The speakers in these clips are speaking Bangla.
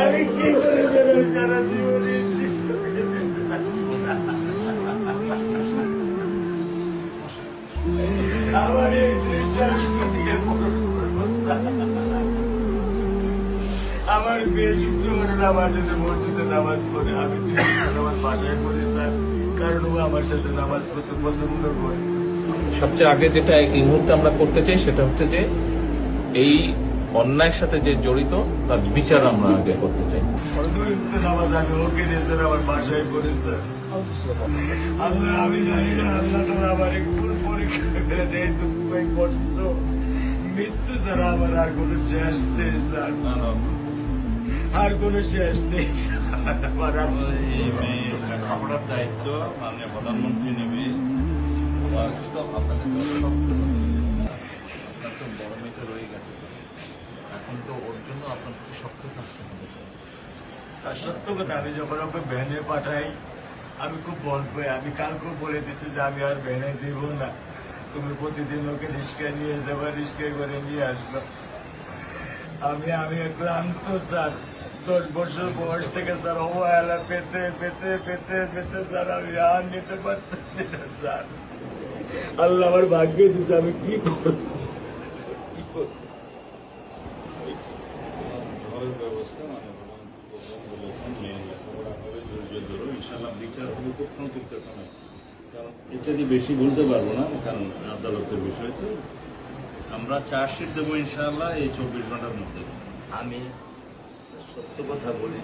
আমি কি করে সারা জীবনে আমার এই আমার মেয়ে শুক্রবার নামাজ মসজিদে নামাজ পড়ে, আমি নামাজ বাসায় পড়ি স্যার, কারণ ও আমার সাথে নামাজ পড়তে পছন্দ করে। সবচেয়ে আগে যেটা এই মুহূর্তে আমরা করতে চাই সেটা হচ্ছে যে এই অন্যায়ের সাথে যে জড়িত তার বিচার আমরা আগে করতে চাই। নামাজ আমি ওকে নিয়ে স্যার আমার বাসায় পড়ি স্যার। আল্লাহ আমি জানি না, আল্লাহ তো আমার একটু পরীক্ষা করেছে, এই দুঃখ এই কষ্ট মৃত্যু ছাড়া আমার আর কোনো শেষ নেই স্যার, আর কোনো শেষ নেই। এই মেয়ে লেখাপড়ার দায়িত্ব মাননীয় প্রধানমন্ত্রী নেবে। আপনার তো বড় মেয়েটা রয়ে গেছে, এখন তো ওর জন্য আপনার প্রতি শক্ত থাকতে হবে। স্যার সত্য কথা, আমি যখন ওকে ভ্যানে পাঠাই আমি খুব বল পাই। আমি কালকেও বলে দিচ্ছি যে আমি আর ভ্যানে দিব না, তুমি প্রতিদিন ওকে রিস্কায় নিয়ে যাবা, রিস্কায় করে নিয়ে আসবা। আমি ক্লান্ত স্যার, 10 বছর বয়স থেকে স্যার অবহেলা পেতে পেতে পেতে পেতে স্যার আমি আর নিতে পারতেছি না স্যার। আল্লাহ আমার ভাগ্যে দিচ্ছে, আমি কি করতেছি কি করব। ঘরের ব্যবস্থা বলেছেন মেয়ে লেখাপড়া হবে, ধৈর্য ধরো, ইনশাল্লাহ বিচার হবে খুব সংক্ষিপ্ত সময়। কারণ ইত্যাদি বেশি বলতে পারবো না, কারণ আদালতের বিষয় তো। আমরা চার্জশিট দেবো ইনশাল্লাহ এই 24 ঘন্টার মধ্যে। আমি সত্য কথা বলি,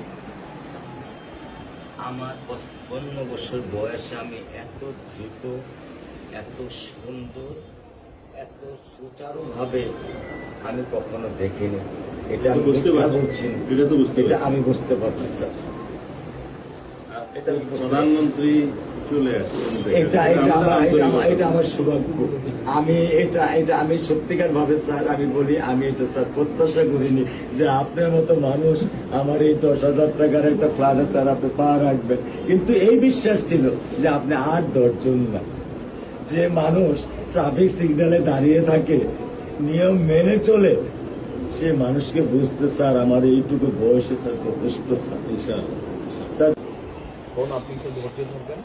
আমার 55 বছর বয়সে আমি এত দ্রুত, এত সুন্দর, এত সুচারুভাবে আমি কখনো দেখিনি। এটা আমি বুঝতে পারছি, এটা তো বুঝতে এটা আমি বুঝতে পারছি স্যার। এটা প্রধানমন্ত্রী চলে আসছেন, এটা আমার সৌভাগ্য। আমি সত্যিকার ভাবে স্যার আমি বলি, আমি এটা স্যার প্রত্যাশা করিনি যে আপনার মতো মানুষ আমার এই 10,000 টাকার একটা ফ্ল্যাটে স্যার আপনি পা রাখবেন। কিন্তু এই বিশ্বাস ছিল যে আপনি আর 10 জন না, যে মানুষ ট্রাফিক সিগন্যালে দাঁড়িয়ে থাকে, নিয়ম মেনে চলে, সে মানুষকে বুঝতে স্যার আমার এইটুকু বয়সে স্যার যথেষ্ট স্যার। স্যার আপনি একটু ধৈর্য ধরবেন,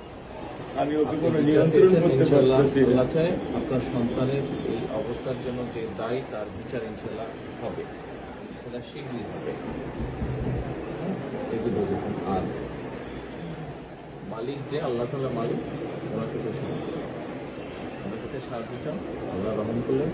আমি ওকে কোনো নিয়ন্ত্রণ করতে পারতেছি না। আপনার সন্তানের এই অবস্থার জন্য যে দায়ী তার বিচার ইনশাল্লাহ হবে, সেটা শীঘ্রই হবে। আর মালিক যে আল্লাহ তাআলা মালিক, ওনাকে তো ওনার কাছে সাহায্য চান, আল্লাহ রহম করলেন।